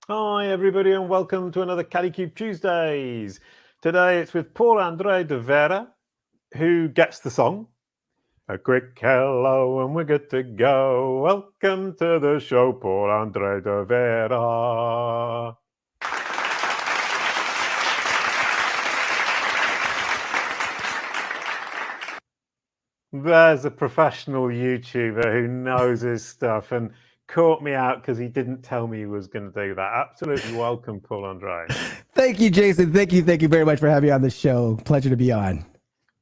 Hi everybody and welcome to another Kalicube Tuesdays. Today it's with Andre de Vera, who gets the song. A quick hello and we're good to go. Welcome to the show, Andre de Vera. There's a professional YouTuber who knows his stuff and caught me out because he didn't tell me he was going to do that. Absolutely welcome, Andre. Thank you, Jason. Thank you very much for having me on the show. Pleasure to be on.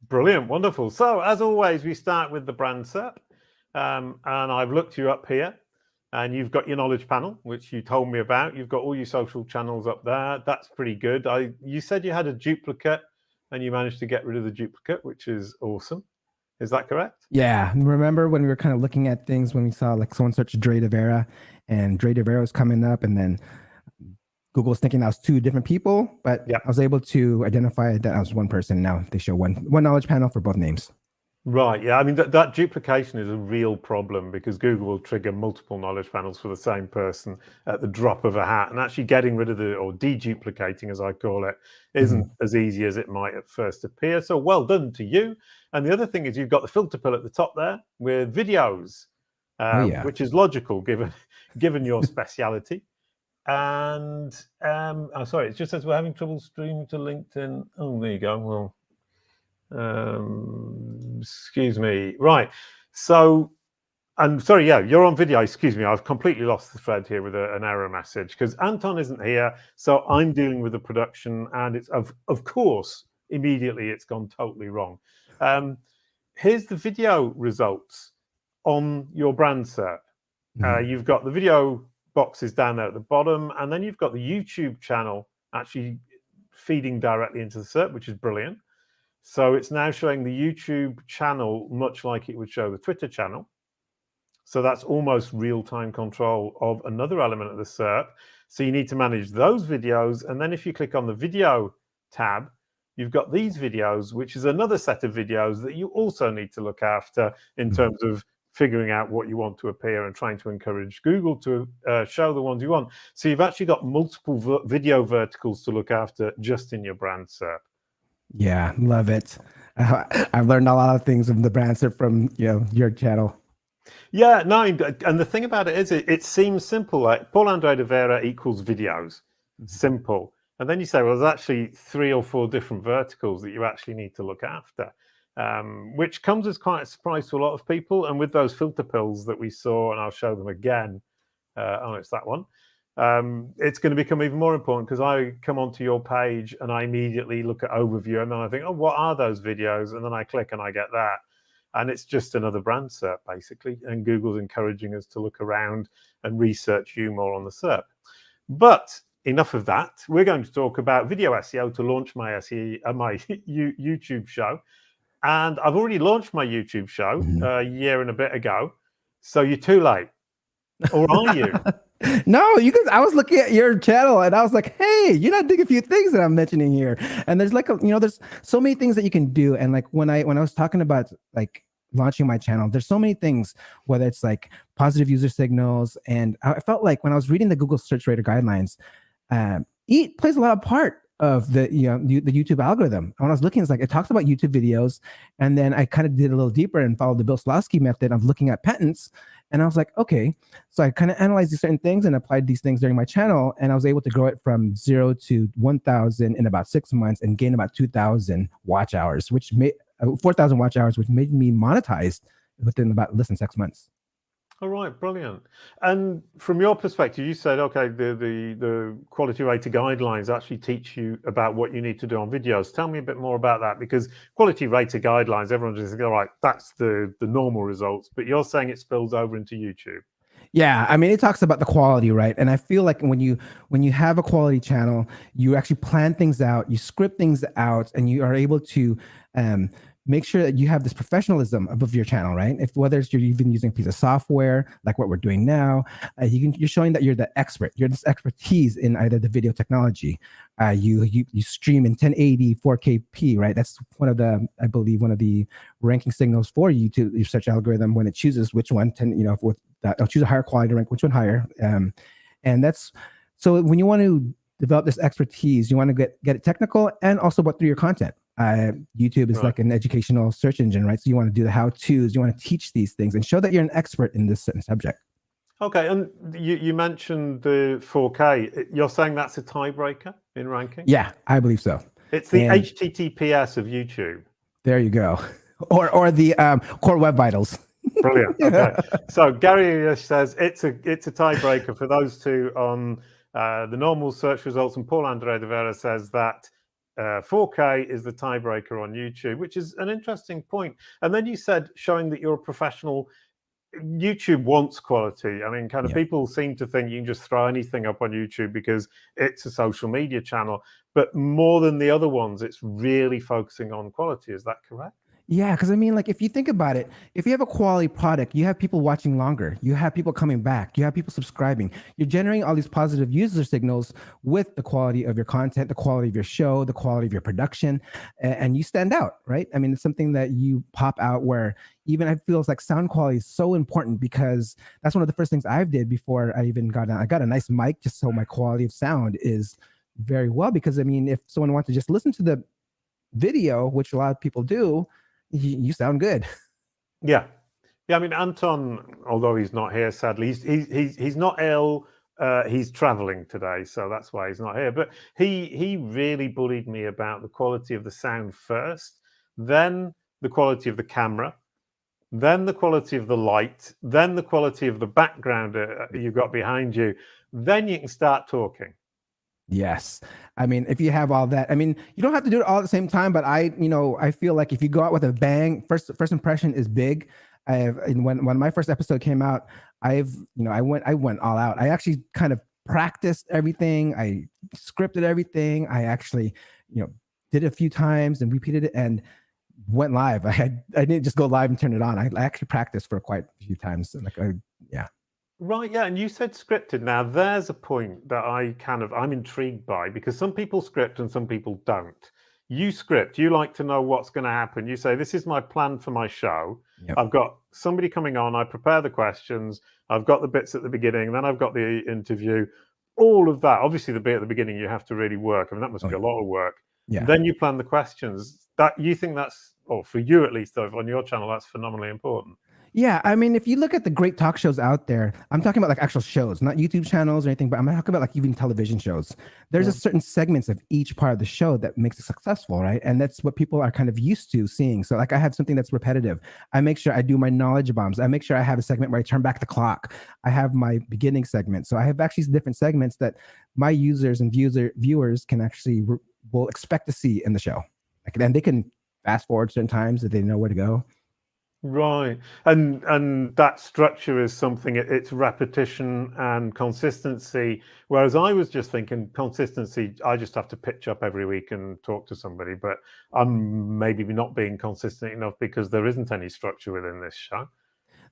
Brilliant, wonderful. So as always, we start with the brand SERP, and I've looked you up here, and you've got your knowledge panel, which you told me about. You've got all your social channels up there. That's pretty good. You said you had a duplicate, and you managed to get rid of the duplicate, which is awesome. Is that correct? Yeah. Remember when we were kind of looking at things when we saw like someone search Andre de Vera, and Andre de Vera was coming up, and then Google was thinking that was two different people, but I was able to identify that I was one person. Now they show one knowledge panel for both names. Right. Yeah. I mean, that duplication is a real problem because Google will trigger multiple knowledge panels for the same person at the drop of a hat, and actually getting rid of or deduplicating, as I call it, isn't as easy as it might at first appear. So well done to you. And the other thing is you've got the filter pill at the top there with videos, which is logical given your speciality. And sorry, it just says we're having trouble streaming to LinkedIn. Oh, there you go. Well. Excuse me. Right. So I'm sorry. Yeah, you're on video. Excuse me. I've completely lost the thread here with an error message because Anton isn't here. So I'm dealing with the production, and it's of course immediately it's gone totally wrong. Here's the video results on your brand SERP. You've got the video boxes down there at the bottom, and then you've got the YouTube channel actually feeding directly into the SERP, which is brilliant. So it's now showing the YouTube channel much like it would show the Twitter channel. So that's almost real-time control of another element of the SERP. So you need to manage those videos. And then if you click on the video tab, you've got these videos, which is another set of videos that you also need to look after in terms of figuring out what you want to appear and trying to encourage Google to show the ones you want. So you've actually got multiple video verticals to look after just in your brand SERP. Yeah, love it. I've learned a lot of things from the brand SERP from your channel. Yeah, no, and the thing about it is, it seems simple. Like Andre de Vera equals videos, simple. And then you say, well, there's actually 3 or 4 different verticals that you actually need to look after, which comes as quite a surprise to a lot of people. And with those filter pills that we saw, and I'll show them again. Oh, it's that one. It's going to become even more important because I come onto your page and I immediately look at overview and then I think, oh, what are those videos? And then I click and I get that. And it's just another brand SERP, basically. And Google's encouraging us to look around and research you more on the SERP. But enough of that. We're going to talk about video SEO to launch my YouTube show. And I've already launched my YouTube show a year and a bit ago. So you're too late. Or are you? No, you guys. I was looking at your channel and I was like, "Hey, you're not doing a few things that I'm mentioning here." And there's like, there's so many things that you can do. And like when I was talking about like launching my channel, there's so many things. Whether it's like positive user signals, and I felt like when I was reading the Google Search Rater guidelines, it plays a lot of part of the the YouTube algorithm. When I was looking, it's like it talks about YouTube videos, and then I kind of did a little deeper and followed the Bill Slawski method of looking at patents. And I was like, okay, so I kind of analyzed these certain things and applied these things during my channel, and I was able to grow it from 0 to 1,000 in about 6 months and gain about 2,000 watch hours, which made 4,000 watch hours, which made me monetized within about less than 6 months. All right, brilliant. And from your perspective, you said, okay, the quality rater guidelines actually teach you about what you need to do on videos. Tell me a bit more about that, because quality rater guidelines, everyone's just all right, that's the normal results, but you're saying it spills over into YouTube. Yeah, I mean, it talks about the quality, right? And I feel like when you have a quality channel, you actually plan things out, you script things out, and you are able to make sure that you have this professionalism above your channel, right? If whether it's you're even using a piece of software like what we're doing now, you're showing that you're the expert. You're this expertise in either the video technology. You stream in 1080 4K, right? That's one of the, I believe, one of the ranking signals for YouTube, your search algorithm, when it chooses which one. With that, I'll choose a higher quality to rank which one higher. And that's So when you want to develop this expertise, you want to get it technical and also what through your content. YouTube is like an educational search engine, right? So you want to do the how-tos, you want to teach these things and show that you're an expert in this certain subject. Okay, and you mentioned the 4K. You're saying that's a tiebreaker in ranking? Yeah, I believe so. It's the HTTPS of YouTube. There you go. Or the Core Web Vitals. Brilliant. Okay. So Gary English says it's a tiebreaker for those two on the normal search results, and Paul Andre de Vera says that 4K is the tiebreaker on YouTube, which is an interesting point. And then you said showing that you're a professional. YouTube wants quality. I mean, kind of people seem to think you can just throw anything up on YouTube because it's a social media channel, but more than the other ones, it's really focusing on quality. Is that correct? Yeah, because I mean, like if you think about it, if you have a quality product, you have people watching longer, you have people coming back, you have people subscribing, you're generating all these positive user signals with the quality of your content, the quality of your show, the quality of your production, and you stand out, right? I mean, it's something that you pop out where even I feel like sound quality is so important because that's one of the first things I did before I even got on. I got a nice mic just so my quality of sound is very well, because I mean, if someone wants to just listen to the video, which a lot of people do, you sound good. Yeah. I mean, Anton, although he's not here, sadly, he's not ill. He's traveling today, so that's why he's not here. But he really bullied me about the quality of the sound first, then the quality of the camera, then the quality of the light, then the quality of the background you've got behind you. Then you can start talking. Yes. I mean, if you have all that, I mean, you don't have to do it all at the same time, but I feel like if you go out with a bang, first impression is big. When my first episode came out, I went all out. I actually kind of practiced everything. I scripted everything. I actually, did it a few times and repeated it and went live. I didn't just go live and turn it on. I actually practiced for quite a few times. Right, yeah, and you said scripted. Now, there's a point that I'm intrigued by, because some people script and some people don't. You script, you like to know what's going to happen. You say, this is my plan for my show. Yep. I've got somebody coming on, I prepare the questions, I've got the bits at the beginning, then I've got the interview, all of that. Obviously, the bit at the beginning, you have to really work. I mean, that must be a lot of work. Yeah. Then you plan the questions. That you think that's, or for you at least, though, on your channel, that's phenomenally important. Yeah, I mean, if you look at the great talk shows out there, I'm talking about like actual shows, not YouTube channels or anything, but I'm talking about like even television shows. There's a certain segments of each part of the show that makes it successful, right? And that's what people are kind of used to seeing. So like I have something that's repetitive. I make sure I do my knowledge bombs. I make sure I have a segment where I turn back the clock. I have my beginning segment. So I have actually different segments that my users and viewers can actually will expect to see in the show. And they can fast forward certain times if they know where to go. Right, and that structure is something. It's repetition and consistency. Whereas I was just thinking consistency. I just have to pitch up every week and talk to somebody, but I'm maybe not being consistent enough because there isn't any structure within this show.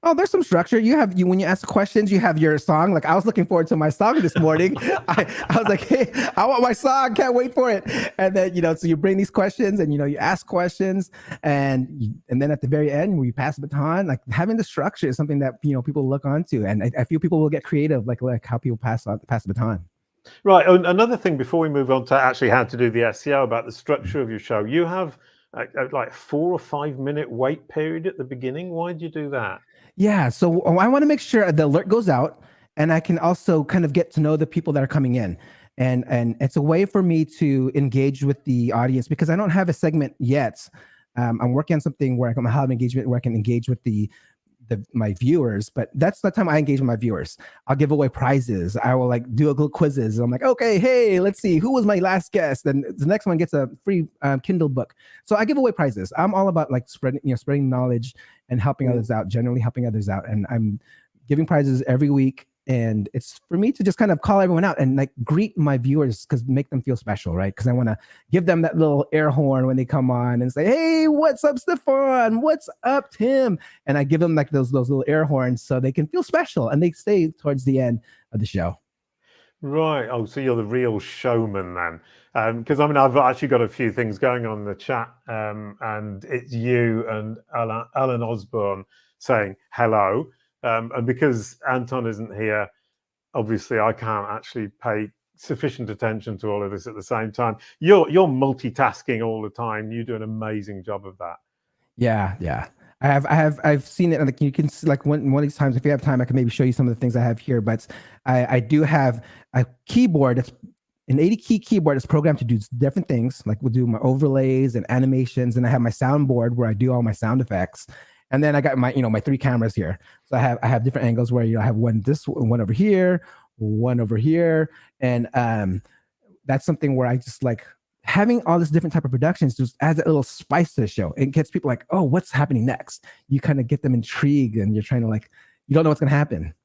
Oh, there's some structure. When you ask questions, you have your song. Like I was looking forward to my song this morning. I was like, hey, I want my song. Can't wait for it. And then, so you bring these questions and, you ask questions and then at the very end, we pass the baton, like having the structure is something that, people look onto. And I feel people will get creative, like how people pass the baton. Right. Another thing before we move on to actually how to do the SEO about the structure of your show, you have like 4 or 5 minute wait period at the beginning. Why do you do that? Yeah, so I want to make sure the alert goes out and I can also kind of get to know the people that are coming in. And it's a way for me to engage with the audience because I don't have a segment yet. I'm working on something where I can have engagement where I can engage with my viewers, but that's the time I engage with my viewers. I'll give away prizes. I will like do a little quizzes. I'm like, okay, hey, let's see who was my last guest, and the next one gets a free Kindle book. So I give away prizes. I'm all about like spreading knowledge and helping others out. Generally helping others out, and I'm giving prizes every week. And it's for me to just kind of call everyone out and like greet my viewers because make them feel special, right? Because I want to give them that little air horn when they come on and say, hey, what's up, Stefan? What's up, Tim? And I give them like those little air horns so they can feel special and they stay towards the end of the show. Right. Oh, so you're the real showman then. Because I mean, I've actually got a few things going on in the chat, and it's you and Alan Osborne saying hello. And because Anton isn't here, obviously I can't actually pay sufficient attention to all of this at the same time. You're multitasking all the time. You do an amazing job of that. Yeah. I've seen it, and like you can see, like one of these times, if you have time, I can maybe show you some of the things I have here. But I do have a keyboard, an 80 key keyboard that's programmed to do different things. Like we'll do my overlays and animations, and I have my soundboard where I do all my sound effects. And then I got my, my 3 cameras here. So I have different angles where, I have one over here, one over here. And that's something where I just like having all this different type of productions just adds a little spice to the show. It gets people like, oh, what's happening next? You kind of get them intrigued, and you're trying to like, you don't know what's going to happen.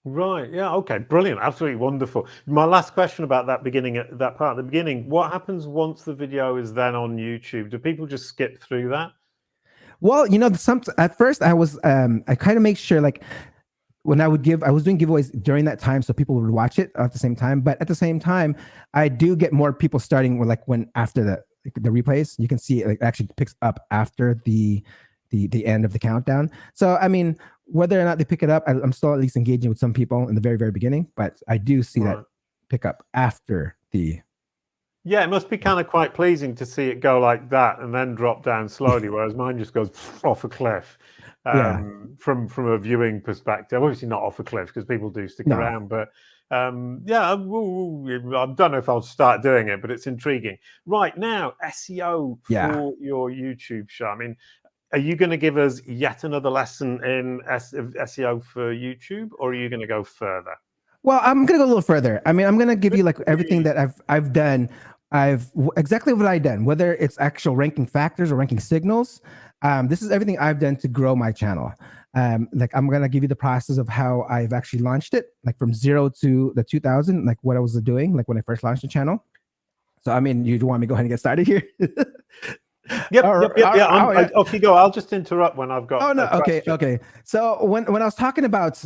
Right. Yeah. Okay. Brilliant. Absolutely wonderful. My last question about that part at the beginning, what happens once the video is then on YouTube? Do people just skip through that? Well, at first I was, I kind of make sure, like, when I was doing giveaways during that time, so people would watch it at the same time. But at the same time, I do get more people starting with, like, when after the replays, you can see it actually picks up after the end of the countdown. So I mean, whether or not they pick it up, I'm still at least engaging with some people in the very, very beginning. But I do see that pick up after the. Yeah, it must be kind of quite pleasing to see it go like that and then drop down slowly, whereas mine just goes off a cliff. From a viewing perspective, obviously not off a cliff because people do stick around, but I don't know if I'll start doing it, but it's intriguing. Right now, SEO for your YouTube show. I mean, are you going to give us yet another lesson in SEO for YouTube, or are you going to go further? Well, I'm going to go a little further. I mean, I'm going to give you like everything that I've done. Exactly what I've done, whether it's actual ranking factors or ranking signals. This is everything I've done to grow my channel. Like I'm going to give you the process of how I've actually launched it, like from 0 to the 2000, like what I was doing, like when I first launched the channel. So, I mean, you want me to go ahead and get started here? Yep. Off you go. I'll just interrupt when I've got. Oh no. Okay. So when I was talking about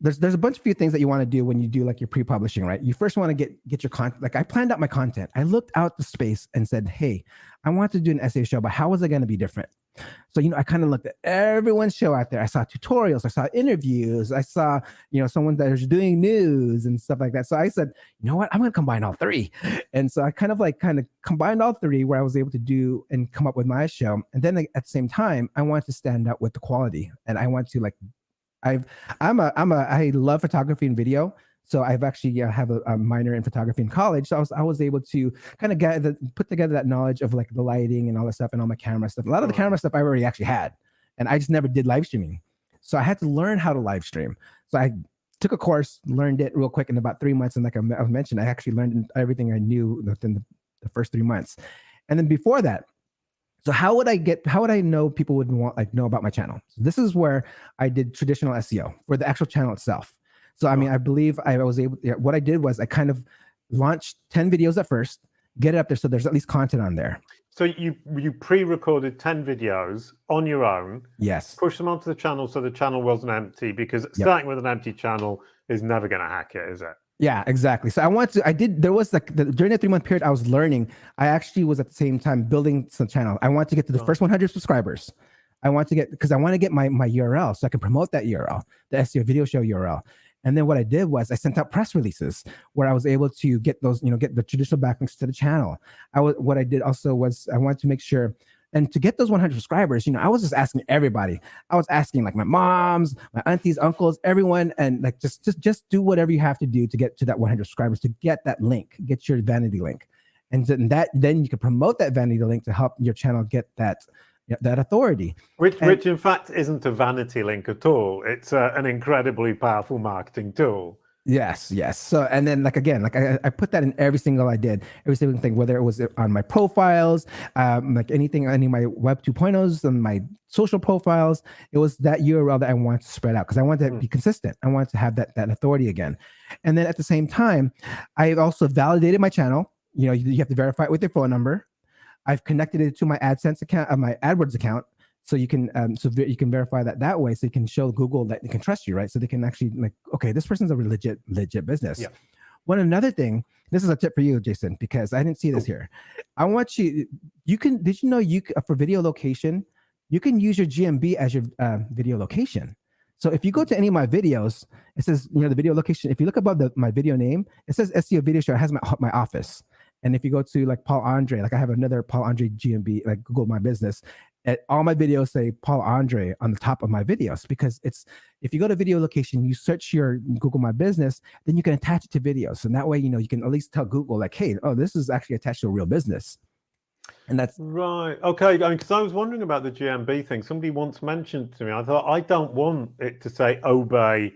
there's a bunch of few things that you want to do when you do like your pre-publishing, right? You first want to get your content. Like I planned out my content. I looked out the space and said, hey, I want to do an SEO show, but how is it going to be different? So, I kind of looked at everyone's show out there. I saw tutorials, I saw interviews, I saw, someone that was doing news and stuff like that. So I said, you know what, I'm going to combine all 3. And so I kind of combined all 3 where I was able to do and come up with my show. And then at the same time, I want to stand out with the quality. And I want to I love photography and video. So I've actually have a minor in photography in college. So I was able to kind of put together that knowledge of like the lighting and all that stuff and all my camera stuff. A lot of the camera stuff I already actually had, and I just never did live streaming. So I had to learn how to live stream. So I took a course, learned it real quick in about 3 months. And like I mentioned, I actually learned everything I knew within the first 3 months. And then before that, so how would I know people would know about my channel? So this is where I did traditional SEO for the actual channel itself. So, I mean, I believe I was able, what I did was I kind of launched 10 videos at first, get it up there so there's at least content on there. So you pre-recorded 10 videos on your own. Yes. Push them onto the channel so the channel wasn't empty, because starting with an empty channel is never going to hack it, is it? Yeah, exactly. So there was like during that 3-month period I was learning, I actually was at the same time building some channel. I want to get to the first 100 subscribers. Because I want to get my URL so I can promote that URL, the SEO video show URL. And then what I did was I sent out press releases where I was able to get those, get the traditional backlinks to the channel. What I did also was I wanted to make sure, and to get those 100 subscribers, I was just asking everybody. I was asking like my moms, my aunties, uncles, everyone, and like just do whatever you have to do to get to that 100 subscribers, to get that link, get your vanity link, and then you can promote that vanity link to help your channel get that authority. Which in fact isn't a vanity link at all. It's an incredibly powerful marketing tool. Yes. So, and then I put that in every single thing, whether it was on my profiles, like anything, any of my Web 2.0s and my social profiles, it was that URL that I wanted to spread out because I wanted to be consistent. I wanted to have that authority again. And then at the same time, I also validated my channel. You have to verify it with your phone number. I've connected it to my AdSense account, my AdWords account, so you can verify that way, so you can show Google that they can trust you, right? So they can actually okay, this person's a legit business. Yeah. Another thing, this is a tip for you, Jason, because I didn't see this here. I want did you know for video location, you can use your GMB as your video location. So if you go to any of my videos, it says, the video location. If you look above my video name, it says SEO Video Show. It has my office. And if you go to like Paul Andre, like I have another Paul Andre GMB, like Google My Business, all my videos say Paul Andre on the top of my videos, because if you go to video location, you search your Google My Business, then you can attach it to videos. And that way, you can at least tell Google like, hey, this is actually attached to a real business. And that's right. Okay. Because I was wondering about the GMB thing. Somebody once mentioned to me, I thought, I don't want it to say Aubay,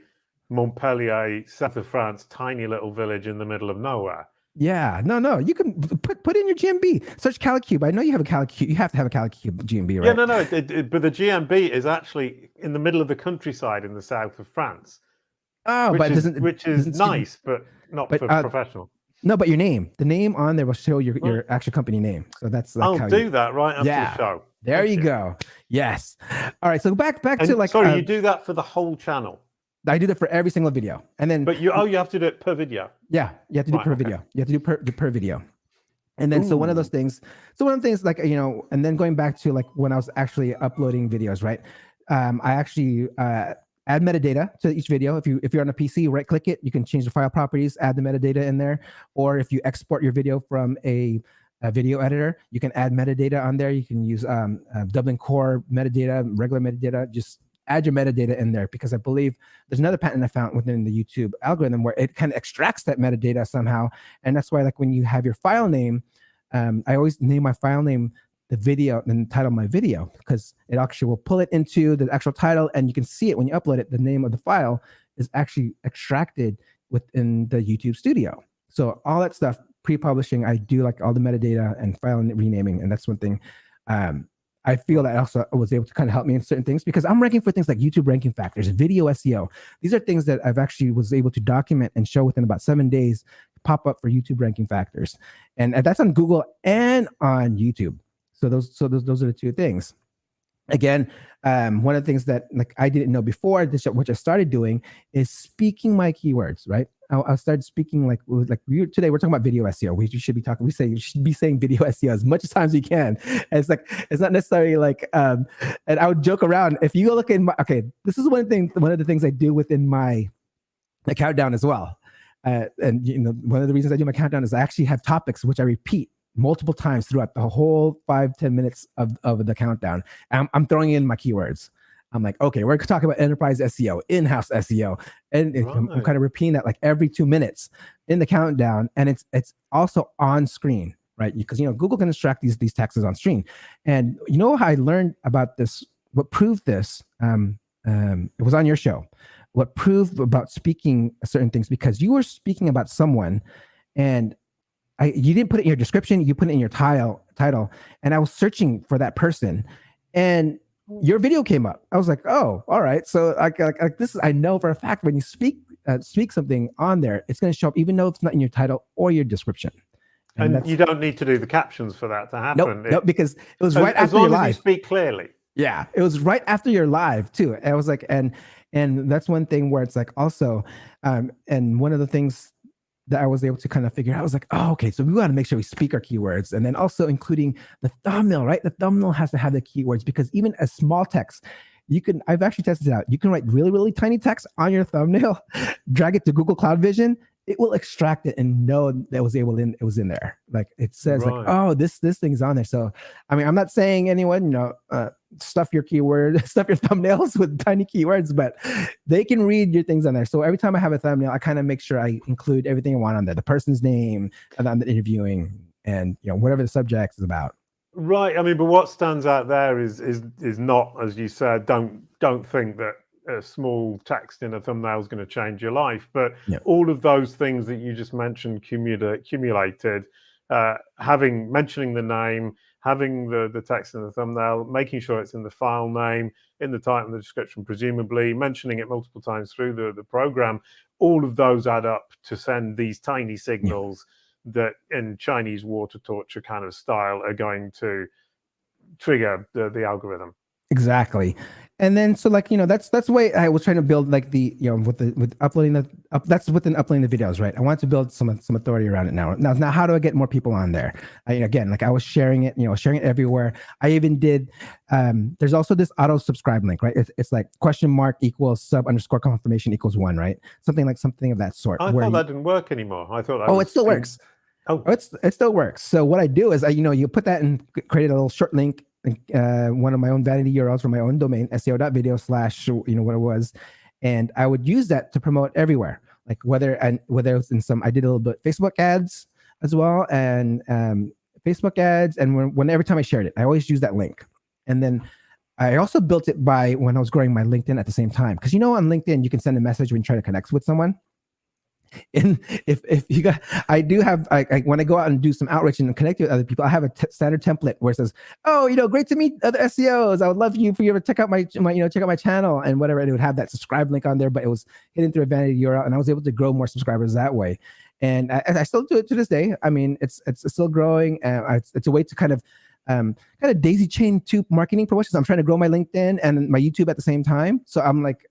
Montpellier, south of France, tiny little village in the middle of nowhere. Yeah, no. You can put in your GMB. Search Kalicube. I know you have a Kalicube. You have to have a Kalicube GMB, right? Yeah, no. But the GMB is actually in the middle of the countryside in the south of France. Oh, which is nice, but not for professional. No, but your name, the name on there will show your actual company name. So that's like I'll do that right after the show. There you go. Yes. All right. So back to like. Sorry, you do that for the whole channel. I do that for every single video, and then. But you have to do it per video. Yeah, you have to do per video. You have to do per video, and then so one of those things. So one of the things, like and then going back to like when I was actually uploading videos, right? I actually add metadata to each video. If you're on a PC, right click it, you can change the file properties, add the metadata in there. Or if you export your video from a video editor, you can add metadata on there. You can use Dublin Core metadata, regular metadata. Just add your metadata in there, because I believe there's another patent I found within the YouTube algorithm where it kind of extracts that metadata somehow. And that's why, like when you have your file name, I always name my file name the video and the title of my video, because it actually will pull it into the actual title, and you can see it when you upload it. The name of the file is actually extracted within the YouTube studio. So all that stuff pre-publishing, I do like all the metadata and file renaming, and that's one thing. I feel that also was able to kind of help me in certain things, because I'm ranking for things like YouTube ranking factors, video SEO. These are things that I've actually was able to document and show within about 7 days, pop up for YouTube ranking factors, and that's on Google and on YouTube. So those are the two things. Again, one of the things that like I didn't know before this, which I started doing, is speaking my keywords. Right, I started speaking like today we're talking about video SEO. We should be saying video SEO as much times as we can. And it's not necessarily like, and I would joke around. If you go look in this is one of the things I do within my countdown as well. And one of the reasons I do my countdown is I actually have topics which I repeat multiple times throughout the whole 5-10 minutes of the countdown. I'm throwing in my keywords. I'm like, okay, we're talking about enterprise SEO, in-house SEO, and I'm kind of repeating that like every 2 minutes in the countdown, and it's also on screen, right? Because Google can extract these texts on screen, and how I learned about this. What proved this? It was on your show. What proved about speaking certain things, because you were speaking about someone, and you didn't put it in your description, you put it in your title, and I was searching for that person, and your video came up. I was like, oh, all right. So like this is, I know for a fact when you speak something on there, it's going to show up even though it's not in your title or your description. And you don't need to do the captions for that to happen. Nope, because it was right after your live. As long as you speak clearly. Yeah, it was right after your live too. And I was like, and that's one thing where it's like also, and one of the things that I was able to kind of figure out, I was like, oh, okay, so we got to make sure we speak our keywords, and then also including the thumbnail, right? The thumbnail has to have the keywords, because even a small text, I've actually tested it out. You can write really, really tiny text on your thumbnail, drag it to Google Cloud Vision, it will extract it and know that it was in there. Like it says like, oh, this thing's on there. So, I mean, I'm not saying anyone, stuff your thumbnails with tiny keywords, but they can read your things on there. So every time I have a thumbnail, I kind of make sure I include everything I want on there, the person's name and I'm interviewing, and whatever the subject is about. Right. I mean, but what stands out there is not, as you said, don't think that a small text in a thumbnail is going to change your life, but all of those things that you just mentioned accumulated, mentioning the name, having the text in the thumbnail, making sure it's in the file name, in the title and the description, presumably mentioning it multiple times through the program, all of those add up to send these tiny signals that in Chinese water torture kind of style are going to trigger the algorithm. Exactly. And then so like, that's the way I was trying to build like the, with uploading that's within uploading the videos, right? I want to build some authority around it now how do I get more people on there? Again, like I was sharing it, sharing it everywhere. I even did there's also this auto subscribe link, right? It's like # equals sub_confirmation equals 1, right? Something of that sort. I thought that didn't work anymore. I thought that it still works. It still works. So what I do is you put that and create a little short link, one of my own vanity URLs for my own domain, seo.video / what it was, and I would use that to promote everywhere. Like whether it was I did a little bit Facebook ads as well, and Facebook ads, and every time I shared it, I always use that link. And then I also built it by when I was growing my LinkedIn at the same time, because on LinkedIn you can send a message when you try to connect with someone. And if you got, I do have, when I go out and do some outreach and connect with other people, I have a standard template where it says, "Oh, great to meet other SEOs. I would love for you to check out my check out my channel," and whatever. And it would have that subscribe link on there, but it was hidden through a vanity URL, and I was able to grow more subscribers that way. And I still do it to this day. I mean, it's still growing. It's a way to kind of daisy chain two marketing promotions. I'm trying to grow my LinkedIn and my YouTube at the same time. So I'm like,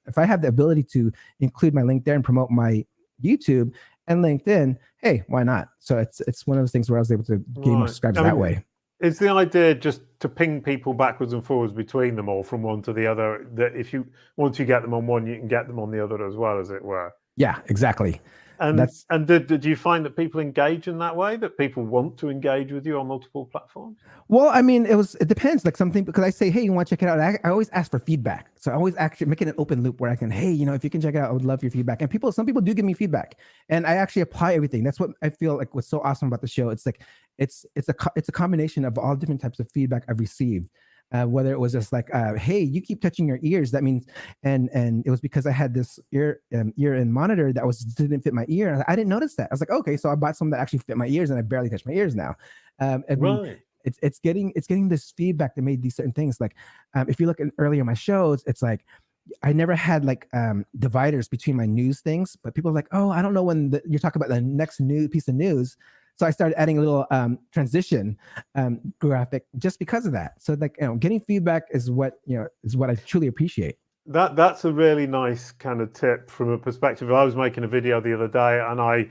if I have the ability to include my link there and promote my YouTube and LinkedIn, hey, why not? So it's one of those things where I was able to gain more subscribers that way. Is the idea just to ping people backwards and forwards between them all from one to the other, that once you get them on one, you can get them on the other as well, as it were? Yeah, exactly. And did you find that people engage in that way, that people want to engage with you on multiple platforms? Well, I mean, it depends. Like something, because I say, hey, you want to check it out? I always ask for feedback. So I always actually make it an open loop where I can, hey, if you can check it out, I would love your feedback. And some people do give me feedback, and I actually apply everything. That's what I feel like was so awesome about the show. It's like, it's a combination of all different types of feedback I've received. Whether it was just like, hey, you keep touching your ears, that means, and it was because I had this ear and monitor that didn't fit my ear, and I didn't notice that. I was like, okay, so I bought some that actually fit my ears, and I barely touch my ears now. Right. It's getting this feedback that made these certain things. Like if you look at earlier my shows, it's like I never had like dividers between my news things, but people are like, oh, I don't know when you're talking about the next new piece of news. So I started adding a little transition graphic just because of that. So like, getting feedback is what I truly appreciate. That's a really nice kind of tip from a perspective. I was making a video the other day, and I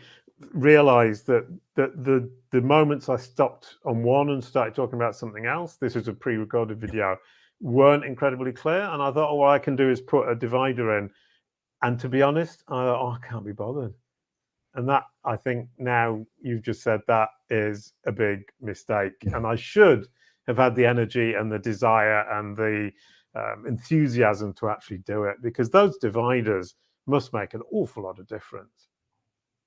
realized that the moments I stopped on one and started talking about something else, this is a pre-recorded video, weren't incredibly clear. And I thought, what I can do is put a divider in. And to be honest, I thought, I can't be bothered. And that, I think now you've just said, that is a big mistake. And I should have had the energy and the desire and the enthusiasm to actually do it, because those dividers must make an awful lot of difference.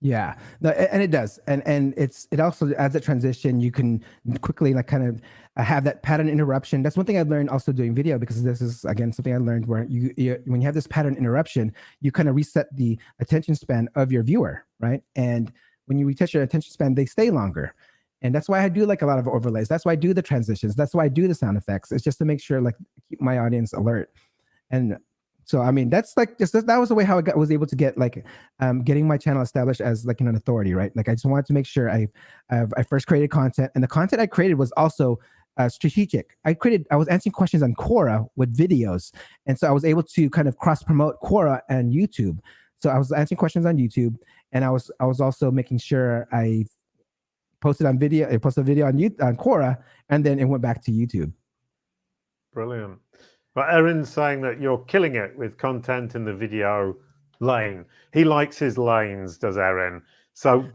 Yeah, no, and it does, and it also adds a transition. You can quickly like kind of have that pattern interruption. That's one thing I learned also doing video, because this is again something I learned where when you have this pattern interruption, you kind of reset the attention span of your viewer, right? And when you retouch your attention span, they stay longer. And that's why I do like a lot of overlays. That's why I do the transitions. That's why I do the sound effects. It's just to make sure, like, keep my audience alert. And so, I mean, that's like that was the way how I was able to get like getting my channel established as like an authority, right? Like I just wanted to make sure I first created content, and the content I created was also strategic. I was answering questions on Quora with videos, and so I was able to kind of cross promote Quora and YouTube. So I was answering questions on YouTube, and I was also making sure I posted a video on Quora, and then it went back to YouTube. Brilliant. But Erin's saying that you're killing it with content in the video lane. He likes his lanes, does Erin? So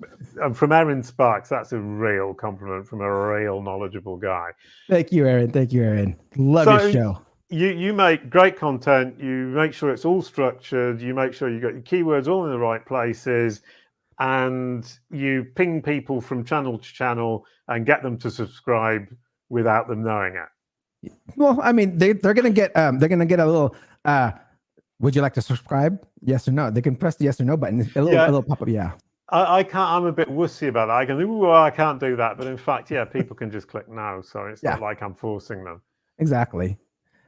from Erin Sparks, that's a real compliment from a real knowledgeable guy. Thank you, Erin. Thank you, Erin. Love your show. You make great content. You make sure it's all structured. You make sure you got your keywords all in the right places, and you ping people from channel to channel and get them to subscribe without them knowing it. Well, I mean, they're gonna get a little. Would you like to subscribe? Yes or no. They can press the yes or no button. A little pop up. Yeah. I can't. I'm a bit wussy about that. I can. Well, I can't do that. But in fact, yeah, people can just click no. So it's not like I'm forcing them. Exactly.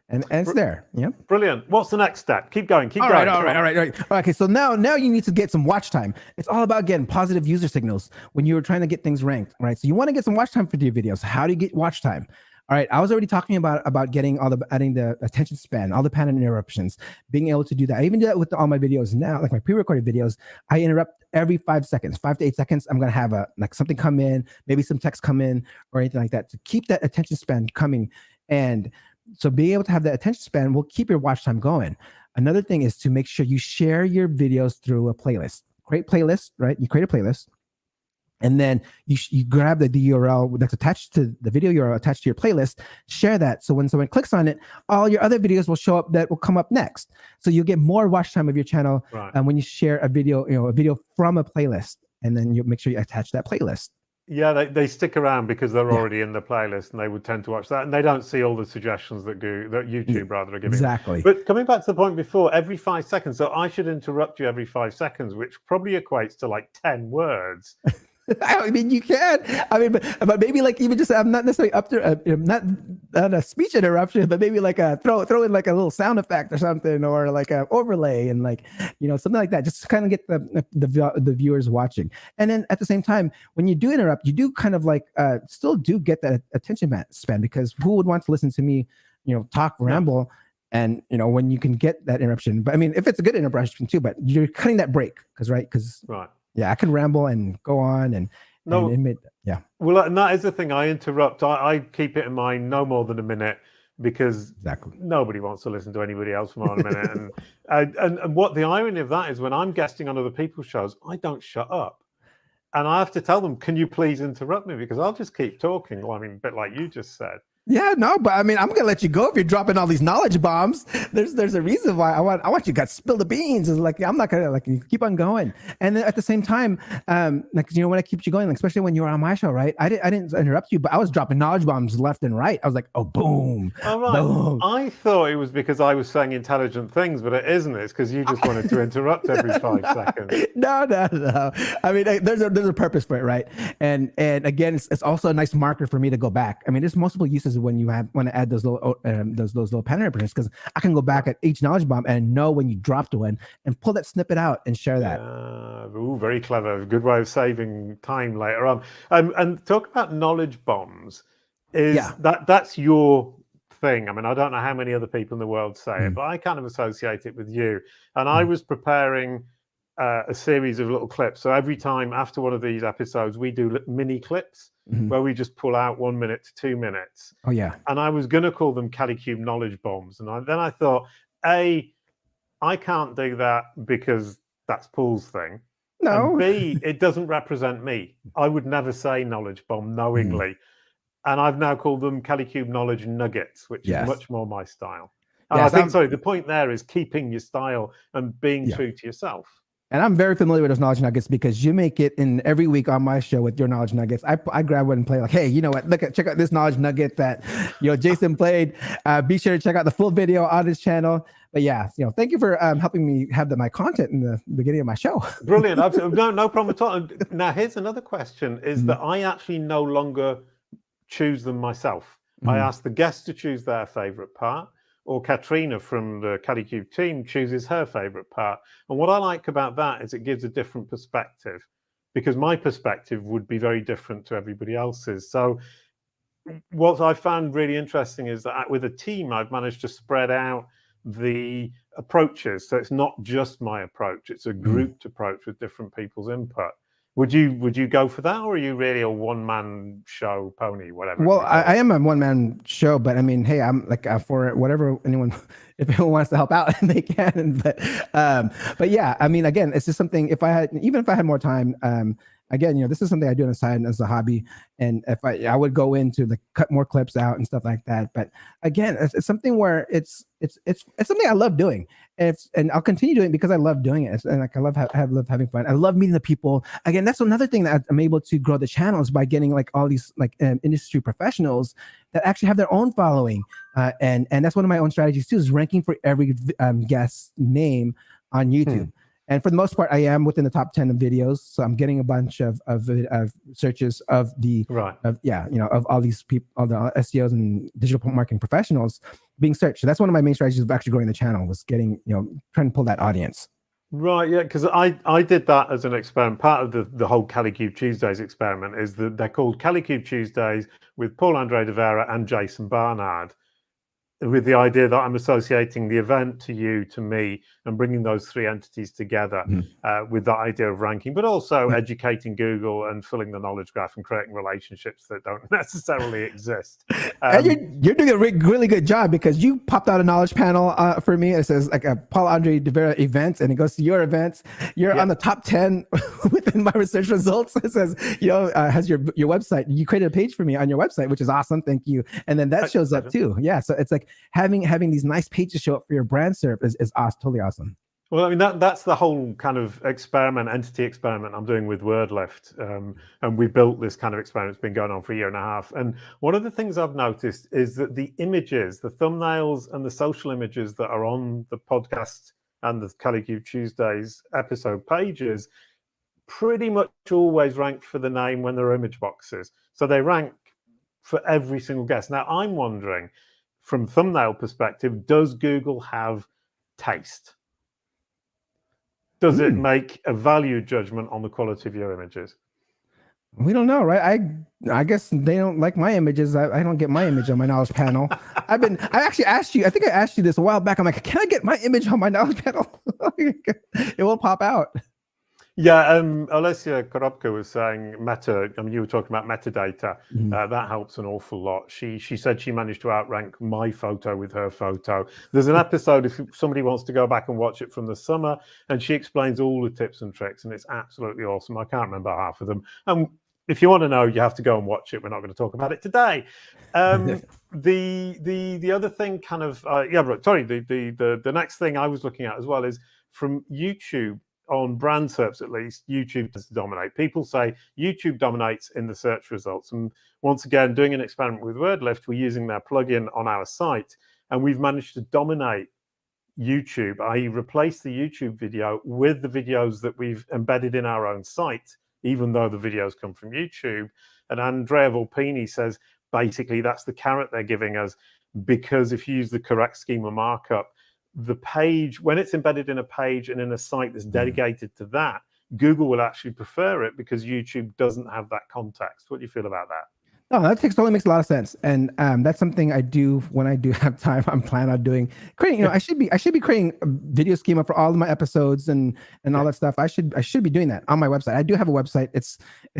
And it's there. Yeah. Brilliant. What's the next step? Keep going. Keep going. All right. Okay. So now you need to get some watch time. It's all about getting positive user signals when you're trying to get things ranked, right? So you want to get some watch time for your videos. How do you get watch time? All right, I was already talking about getting adding the attention span, all the pattern interruptions, being able to do that. I even do that with all my videos now, like my pre-recorded videos. I interrupt every 5 seconds, 5 to 8 seconds. I'm gonna have something come in, maybe some text come in or anything like that to keep that attention span coming. And so being able to have that attention span will keep your watch time going. Another thing is to make sure you share your videos through a playlist. Create playlist, right? You create a playlist. And then you grab the URL that's attached to the video URL attached to your playlist, share that. So when someone clicks on it, all your other videos will show up that will come up next. So you'll get more watch time of your channel when you share a video from a playlist, and then you make sure you attach that playlist. Yeah, they stick around because they're already in the playlist, and they would tend to watch that, and they don't see all the suggestions that YouTube are giving. Exactly. But coming back to the point before, every 5 seconds, so I should interrupt you every 5 seconds, which probably equates to like 10 words. I mean, you can. I mean, but maybe like even just I'm not necessarily up to not a speech interruption, but maybe like throw in like a little sound effect or something, or like a overlay and like something like that, just to kind of get the viewers watching. And then at the same time, when you do interrupt, you do kind of like still do get that attention span, because who would want to listen to me, talk, ramble? And when you can get that interruption, but I mean, if it's a good interruption too, but you're cutting that break because yeah, I can ramble and go on and well, and that is the thing. I interrupt. I keep it in mind no more than a minute, because nobody wants to listen to anybody else for more than a minute. And what the irony of that is, when I'm guesting on other people's shows, I don't shut up, and I have to tell them, "Can you please interrupt me?" Because I'll just keep talking. Well, I mean, a bit like you just said. Yeah, no, but I mean, I'm gonna let you go if you're dropping all these knowledge bombs. There's a reason why I want you guys to spill the beans. It's like I'm not gonna keep on going. And then at the same time, when I keep you going, especially when you were on my show, right? I didn't interrupt you, but I was dropping knowledge bombs left and right. I was like, oh, boom. All right. Boom. I thought it was because I was saying intelligent things, but it isn't. It's because you just wanted to interrupt every 5 seconds. No. I mean, there's a purpose for it, right? And again, it's also a nice marker for me to go back. I mean, there's multiple uses when you want to add those little pattern interruptions, because I can go back at each knowledge bomb and know when you dropped one and pull that snippet out and share that. Ooh, very clever. Good way of saving time later on. And talk about knowledge bombs. That's your thing. I mean, I don't know how many other people in the world say it, but I kind of associate it with you. And I was preparing a series of little clips. So every time after one of these episodes, we do mini clips where we just pull out 1 minute to 2 minutes. Oh, yeah. And I was going to call them Kalicube knowledge bombs. And then I thought, A, I can't do that because that's Paul's thing. No. And B, it doesn't represent me. I would never say knowledge bomb knowingly. And I've now called them Kalicube knowledge nuggets, which is much more my style. And I think, the point there is keeping your style and being true to yourself. And I'm very familiar with those knowledge nuggets, because you make it in every week on my show with your knowledge nuggets. I grab one and play like, hey, you know what? Check out this knowledge nugget that Jason played. Be sure to check out the full video on his channel. But yeah, thank you for helping me have my content in the beginning of my show. Brilliant. Absolutely. No problem at all. Now, here's another question: is that I actually no longer choose them myself. I ask the guests to choose their favorite part, or Katrina from the Kalicube team chooses her favorite part. And what I like about that is it gives a different perspective, because my perspective would be very different to everybody else's. So what I found really interesting is that with a team, I've managed to spread out the approaches. So it's not just my approach, it's a grouped approach with different people's input. Would you go for that, or are you really a one-man show pony, whatever? Well, I am a one-man show, but I mean, hey, I'm like for whatever if anyone wants to help out, they can. But yeah, I mean, again, it's just something. If I had more time, again, this is something I do on the side as a hobby, and if I would go into cut more clips out and stuff like that. But again, it's something where it's something I love doing, and I'll continue doing it because I love doing it, and I love having fun. I love meeting the people. Again, that's another thing that I'm able to grow the channels by getting all these industry professionals that actually have their own following, and that's one of my own strategies too, is ranking for every guest's name on YouTube. And for the most part, I am within the top 10 of videos. So I'm getting a bunch of searches of of all these people, all the SEOs and digital marketing professionals being searched. So that's one of my main strategies of actually growing the channel, was getting, trying to pull that audience. Right, yeah, because I did that as an experiment. Part of the whole Kalicube Tuesdays experiment is that they're called Kalicube Tuesdays with Andre de Vera and Jason Barnard, with the idea that I'm associating the event to you, to me, and bringing those three entities together with that idea of ranking, but also educating Google and filling the knowledge graph and creating relationships that don't necessarily exist. And you're doing a really good job, because you popped out a knowledge panel for me. It says like a Andre de Vera events, and it goes to your events. You're on the top 10 within my research results. It says, has your website. You created a page for me on your website, which is awesome. Thank you. And then that shows up too. Yeah. So it's like having these nice pages show up for your brand SERP is awesome, totally awesome. Well, I mean, that's the whole kind of entity experiment I'm doing with WordLift. And we built this kind of experiment. It's been going on for a year and a half. And one of the things I've noticed is that the images, the thumbnails and the social images that are on the podcast and the Kalicube Tuesdays episode pages pretty much always rank for the name when there are image boxes. So they rank for every single guest. Now, I'm wondering, from thumbnail perspective, does Google have taste? Does it make a value judgment on the quality of your images? We don't know, right? I guess they don't like my images. I don't get my image on my knowledge panel. I actually asked you, I think I asked you this a while back. I'm like, can I get my image on my knowledge panel? It won't pop out. Yeah, Alessia Korobka was saying Meta. I mean, you were talking about metadata. That helps an awful lot. She said she managed to outrank my photo with her photo. There's an episode, if somebody wants to go back and watch it, from the summer, and she explains all the tips and tricks, and it's absolutely awesome. I can't remember half of them. If you want to know, you have to go and watch it. We're not going to talk about it today. The other thing, kind of, the next thing I was looking at as well is from YouTube. On brand SERPs, at least, YouTube does dominate. People say YouTube dominates in the search results. And once again, doing an experiment with WordLift, we're using their plugin on our site, and we've managed to dominate YouTube, i.e. replace the YouTube video with the videos that we've embedded in our own site, even though the videos come from YouTube. And Andrea Volpini says, basically, that's the carrot they're giving us, because if you use the correct schema markup, the page, when it's embedded in a page and in a site that's dedicated to that, Google will actually prefer it because YouTube doesn't have that context. What do you feel about that? No, that totally makes a lot of sense, and that's something I do when I do have time. I'm planning on creating. I should be creating a video schema for all of my episodes and all that stuff. I should be doing that on my website. I do have a website. It's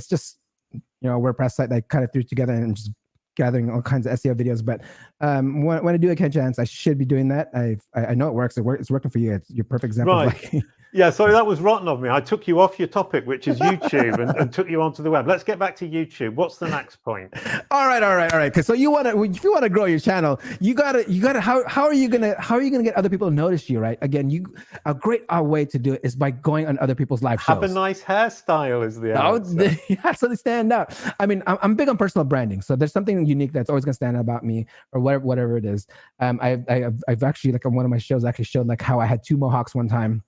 just a WordPress site that I kind of threw together and just gathering all kinds of SEO videos. But when I do get a chance, I should be doing that. I know it works. It's working for you. It's your perfect example. Right. Yeah, sorry, that was rotten of me. I took you off your topic, which is YouTube, and took you onto the web. Let's get back to YouTube. What's the next point? All right. Because so if you want to grow your channel, you gotta. How are you gonna get other people to notice you? Right. Again, a great way to do it is by going on other people's live shows. Have a nice hairstyle is the answer. Yeah, so they stand out. I mean, I'm big on personal branding, so there's something unique that's always gonna stand out about me, or whatever it is. I've actually, like, on one of my shows, I actually showed like how I had 2 mohawks one time.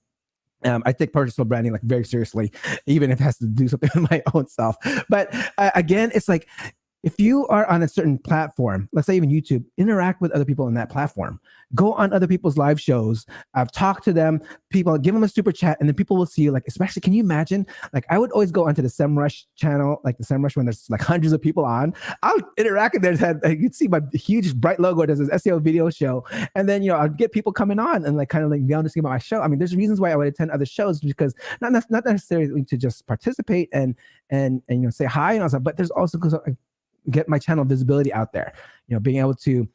I take personal branding like very seriously, even if it has to do something with my own self. But again, it's like, if you are on a certain platform, let's say even YouTube, interact with other people on that platform. Go on other people's live shows. Talk to them. People, give them a super chat, and then people will see you. Like, especially, can you imagine? Like, I would always go onto the SEMrush channel, like the SEMrush, when there's like hundreds of people on. I'll interact with them. You can see my huge bright logo. There's this SEO video show, and then I'll get people coming on and like kind of like be able to see about my show. I mean, there's reasons why I would attend other shows, because not necessarily to just participate and say hi and all that, but there's also because get my channel visibility out there. Being able to.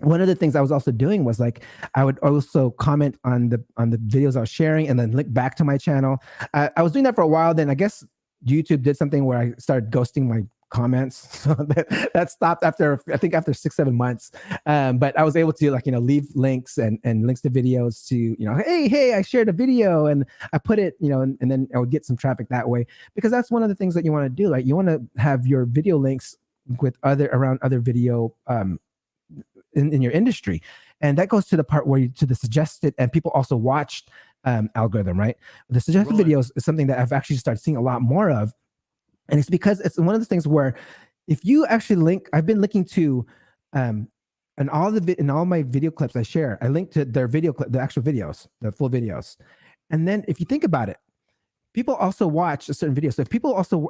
One of the things I was also doing was like, I would also comment on the videos I was sharing and then link back to my channel. I was doing that for a while. Then I guess YouTube did something where I started ghosting my comments. So that stopped after 6-7 months. But I was able to leave links and links to videos to, hey, I shared a video and I put it, and then I would get some traffic that way, because that's one of the things that you want to do. Like, you want to have your video links with other video in your industry, and that goes to the part where to the suggested, and people also watched algorithm, right? The suggested videos is something that I've actually started seeing a lot more of, and it's because it's one of the things where if you actually link, I've been linking to in all my video clips I share, I link to their video clip, the actual videos, the full videos. And then if you think about it, people also watch a certain video. So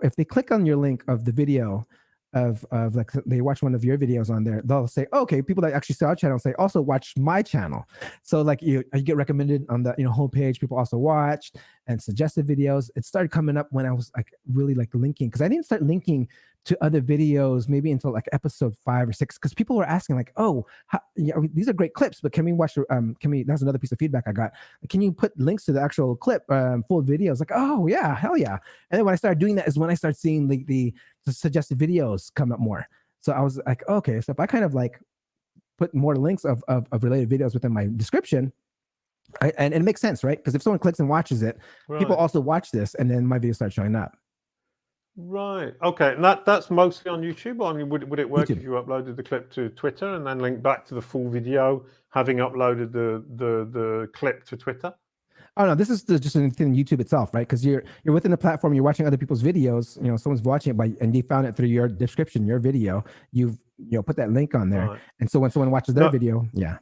if they click on your link of the video of like they watch one of your videos on there, they'll say, okay, people that actually saw our channel say also watch my channel. So like you get recommended on the homepage. People also watched and suggested videos. It started coming up when I was like really like linking, because I didn't start linking to other videos maybe until like episode 5 or 6, because people were asking like, oh, these are great clips, but can we watch that's another piece of feedback I got, can you put links to the actual clip, full videos? Like, oh yeah, hell yeah. And then when I started doing that is when I started seeing the suggested videos come up more. So I was like, okay, so if I kind of like put more links of related videos within my description, and it makes sense, right? Because if someone clicks and watches it, people also watch this, and then my videos start showing up. Right. Okay. And that's mostly on YouTube. I mean, would it work YouTube. if you uploaded the clip to Twitter and then linked back to the full video, having uploaded the clip to Twitter? Oh no, this is just in YouTube itself, right? Because you're within the platform, you're watching other people's videos. Someone's watching it and they found it through your description, your video. You've put that link on there, and so when someone watches their video, yeah.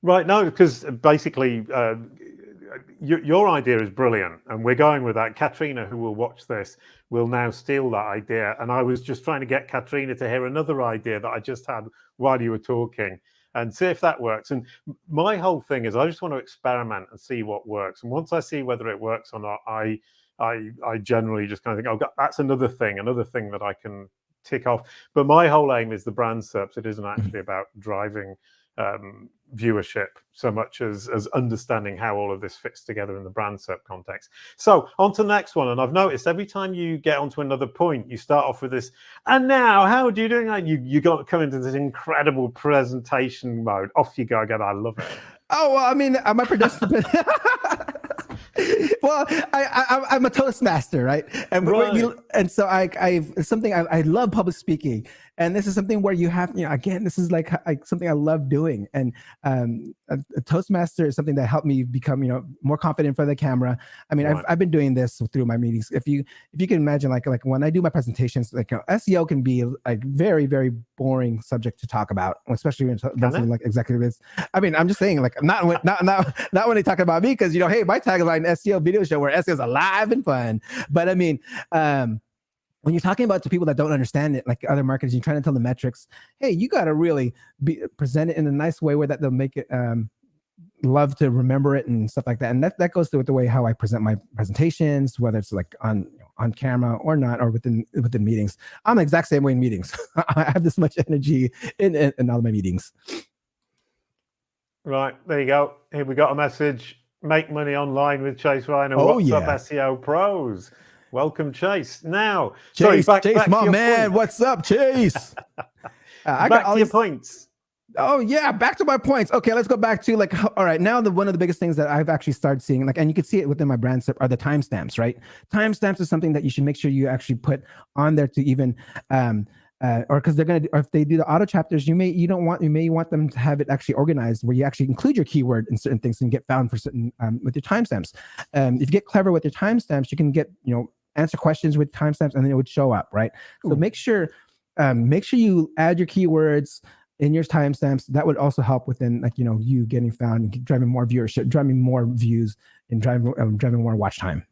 Right. No, because basically, your idea is brilliant, and we're going with that. Katrina, who will watch this, will now steal that idea. And I was just trying to get Katrina to hear another idea that I just had while you were talking, and see if that works. And my whole thing is I just want to experiment and see what works. And once I see whether it works or not, I generally just kind of think, oh, that's another thing that I can tick off. But my whole aim is the brand SERPs. It isn't actually about driving viewership so much as understanding how all of this fits together in the brand SERP context. So on to the next one. And I've noticed every time you get onto another point, you start off with this, and now how are you doing that? You got to come into this incredible presentation mode. Off you go again. I love it. Oh, well, I mean, I'm a producer. Well, I'm a Toastmaster, right? And so it's something I love public speaking, and this is something where you have, again, this is like something I love doing, and a Toastmaster is something that helped me become, more confident in front of the camera. I mean, I've been doing this through my meetings. If you can imagine, like when I do my presentations, like SEO can be like very, very boring subject to talk about, especially when something like executives. I mean, I'm just saying, like not when they talk about me, because hey, my tagline SEO video show where SEO is alive and fun. But I mean, when you're talking about to people that don't understand it, like other marketers, you're trying to tell the metrics, hey, you got to really present it in a nice way where that they'll make it love to remember it and stuff like that. And that goes through with the way how I present my presentations, whether it's like on camera or not, or within meetings. I'm the exact same way in meetings. I have this much energy in all my meetings. Right, there you go. Here we got a message. Make money online with Chase Reiner. Oh, What's yeah. up, SEO pros? Welcome, Chase. Now, Chase, back my to man. What's up, Chase? Back to your points. Oh yeah, back to my points. Okay, let's go back to all right. Now one of the biggest things that I've actually started seeing, and you can see it within my brand SERP, are the timestamps. Right, timestamps is something that you should make sure you actually put on there to even. Or because if they do the auto chapters, you may want them to have it actually organized where you actually include your keyword in certain things and get found for certain with your timestamps. If you get clever with your timestamps, you can get answer questions with timestamps, and then it would show up, right? Ooh. So make sure you add your keywords in your timestamps. That would also help within you getting found and driving more viewership, driving more views, and driving more watch time.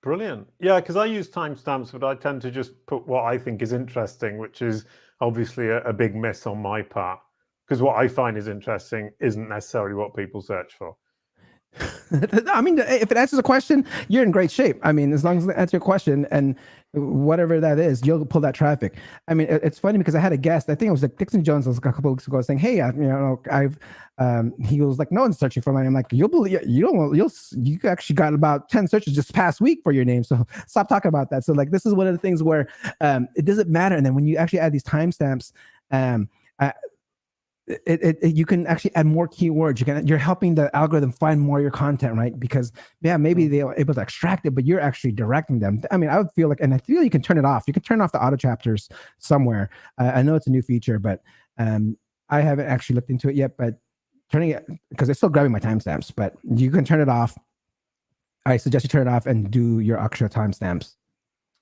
Brilliant. Yeah, because I use timestamps, but I tend to just put what I think is interesting, which is obviously a big miss on my part, because what I find is interesting isn't necessarily what people search for. I mean, if it answers a question, you're in great shape. I mean, as long as it answers your question and whatever that is, you'll pull that traffic. I mean, it's funny because I had a guest, I think it was like Dixon Jones, a couple of weeks ago, saying, "Hey, he was like, no one's searching for my name." I'm like, you actually got about 10 searches just past week for your name. So stop talking about that. So like, this is one of the things where it doesn't matter. And then when you actually add these timestamps, you can actually add more keywords. You're helping the algorithm find more of your content, right? Because maybe they are able to extract it, but you're actually directing them. I mean, I would feel like, and I feel you can turn it off. You can turn off the auto chapters somewhere. I know it's a new feature, but I haven't actually looked into it yet. But turning it, because it's still grabbing my timestamps, but you can turn it off. I suggest you turn it off and do your extra timestamps.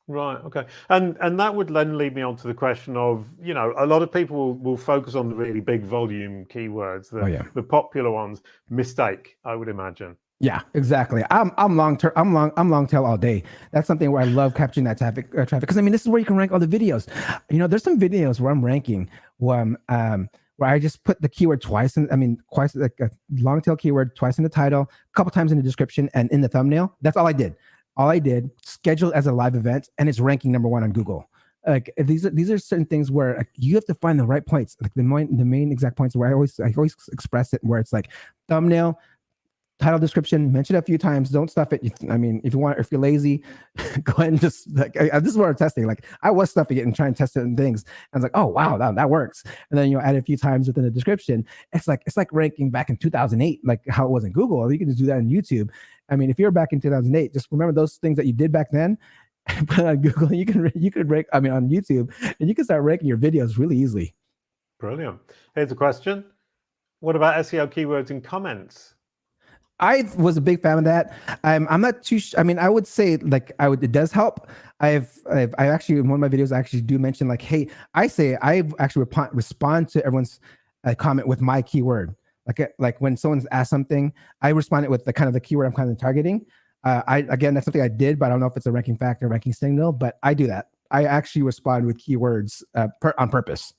Right. Okay. And that would then lead me on to the question of, a lot of people will focus on the really big volume keywords, the popular ones. Mistake, I would imagine. Yeah, exactly. I'm long term. I'm long tail all day. That's something where I love capturing that traffic. Because I mean, this is where you can rank all the videos. There's some videos where I'm ranking where I just put the keyword twice, and I mean, twice, like a long tail keyword twice in the title, a couple times in the description, and in the thumbnail. That's all I did. All I did, scheduled as a live event, and it's ranking #1 on Google. Like these are certain things where like, you have to find the right points, like the main exact points where I always express it, where it's like thumbnail, title, description, mention it a few times. Don't stuff it. I mean, if you're lazy, go ahead and just like, this is what I'm testing. Like I was stuffing it and trying to test certain things. I was like, oh wow, that works. And then add a few times within the description. It's like ranking back in 2008, like how it was in Google. You can just do that in YouTube. I mean, if you're back in 2008, just remember those things that you did back then. But on Google, you can rank. I mean, on YouTube, and you can start ranking your videos really easily. Brilliant. Here's a question: what about SEO keywords in comments? I was a big fan of that. I'm not too. I mean, I would say like it does help. I actually in one of my videos I actually do mention like, hey, I actually respond to everyone's comment with my keyword. Like when someone's asked something, I responded with the kind of the keyword I'm kind of targeting. Again, that's something I did, but I don't know if it's a ranking factor, ranking signal. But I do that. I actually respond with keywords on purpose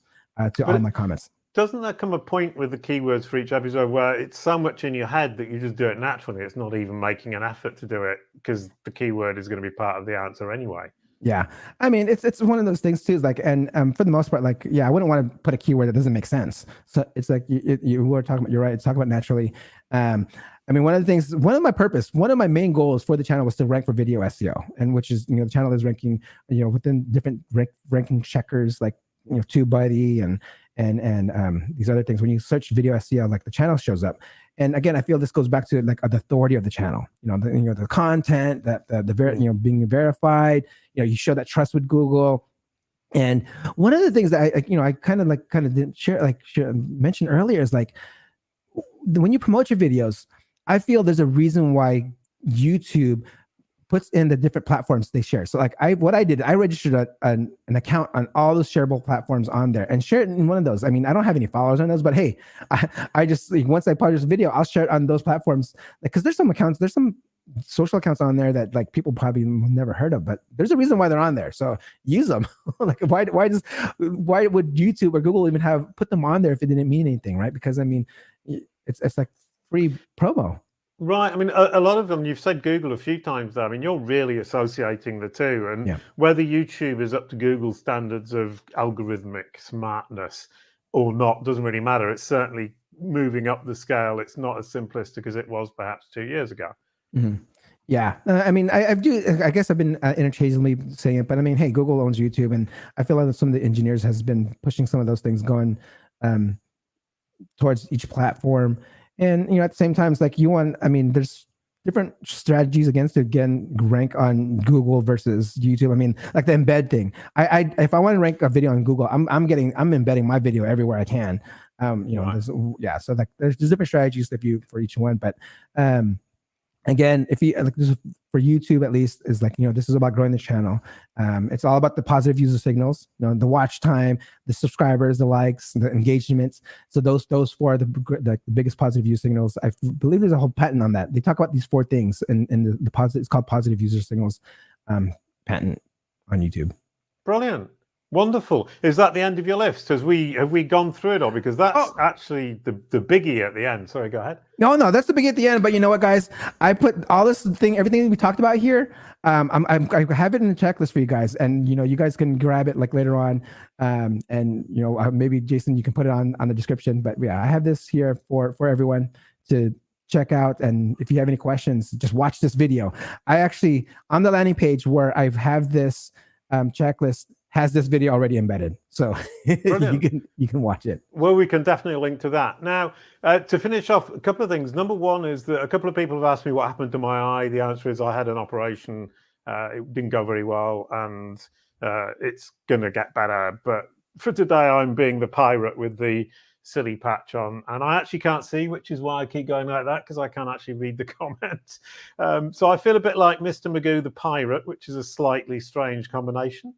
to all my comments. Doesn't there come a point with the keywords for each episode where it's so much in your head that you just do it naturally? It's not even making an effort to do it because the keyword is going to be part of the answer anyway. Yeah, I mean, it's one of those things too. Like, and for the most part, like, yeah, I wouldn't want to put a keyword that doesn't make sense. So it's like you were talking about. You're right. It's talking about naturally. I mean, one of my main goals for the channel was to rank for video SEO, and which is the channel is ranking within different ranking checkers like TubeBuddy and these other things. When you search video SEO, like the channel shows up. And again, I feel this goes back to like the authority of the channel. The content, that being verified. You show that trust with Google. And one of the things that I kind of didn't mention earlier is like when you promote your videos, I feel there's a reason why YouTube puts in the different platforms they share. So like I registered an account on all those shareable platforms on there and share it in one of those. I mean, I don't have any followers on those, but hey, I just, once I publish a video, I'll share it on those platforms. Because there's some social accounts on there that like people probably never heard of, but there's a reason why they're on there. So use them. Like why would YouTube or Google even put them on there if it didn't mean anything, right? Because I mean, it's like free promo. Right. I mean, a lot of them, you've said Google a few times though. I mean, you're really associating the two. And whether YouTube is up to Google's standards of algorithmic smartness or not doesn't really matter. It's certainly moving up the scale. It's not as simplistic as it was perhaps 2 years ago. Mm-hmm. Yeah. I mean, I guess I've been interchangeably saying it, but I mean, hey, Google owns YouTube, and I feel like some of the engineers has been pushing some of those things going towards each platform. And at the same time, it's like there's different strategies against it. Again, rank on Google versus YouTube. I mean, like the embed thing. If I want to rank a video on Google, I'm embedding my video everywhere I can. Right. So like there's different strategies for each one, but again, if you like this for YouTube at least is like this is about growing the channel. It's all about the positive user signals, the watch time, the subscribers, the likes, the engagements. So those four are the biggest positive user signals. I believe there's a whole patent on that. They talk about these four things, and the positive, it's called positive user signals patent on YouTube. Brilliant. Wonderful. Is that the end of your list? Have we gone through it all? Because that's actually the biggie at the end. Sorry, go ahead. No, that's the biggie at the end. But you know what, guys? I put all everything we talked about here. I have it in the checklist for you guys, and you guys can grab it like later on. And maybe Jason, you can put it on the description. But yeah, I have this here for everyone to check out. And if you have any questions, just watch this video. I actually on the landing page where I have this checklist has this video already embedded, so you can watch it. Well, we can definitely link to that. Now, to finish off, a couple of things. Number one is that a couple of people have asked me what happened to my eye. The answer is I had an operation. It didn't go very well, and it's going to get better. But for today, I'm being the pirate with the silly patch on, and I actually can't see, which is why I keep going like that, because I can't actually read the comments. So I feel a bit like Mr. Magoo the pirate, which is a slightly strange combination.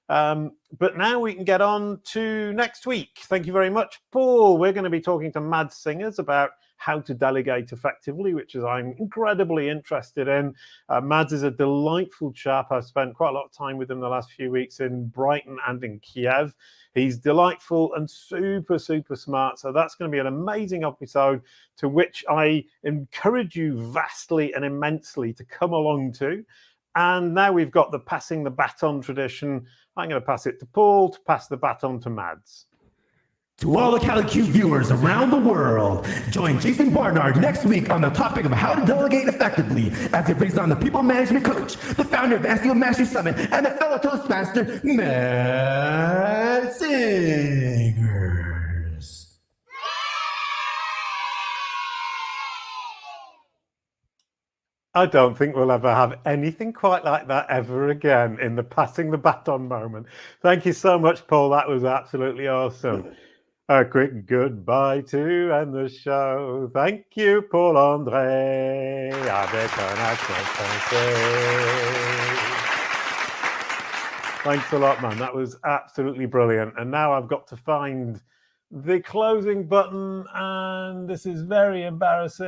But now we can get on to next week. Thank you very much, Paul. We're going to be talking to Mad Singers about how to delegate effectively, which is I'm incredibly interested in. Mads is a delightful chap. I've spent quite a lot of time with him the last few weeks in Brighton and in Kiev. He's delightful and super, super smart. So that's going to be an amazing episode to which I encourage you vastly and immensely to come along to. And now we've got the passing the baton tradition. I'm going to pass it to Paul to pass the baton to Mads. To all the Kalicube viewers around the world, join Jason Barnard next week on the topic of how to delegate effectively as he brings on the people management coach, the founder of SEO Mastery Summit, and the fellow Toastmaster, Matt Singers. I don't think we'll ever have anything quite like that ever again in the passing the baton moment. Thank you so much, Paul. That was absolutely awesome. A quick goodbye to end the show. Thank you, Paul Andre. Avec un accent français. Thanks a lot, man. That was absolutely brilliant. And now I've got to find the closing button, and this is very embarrassing.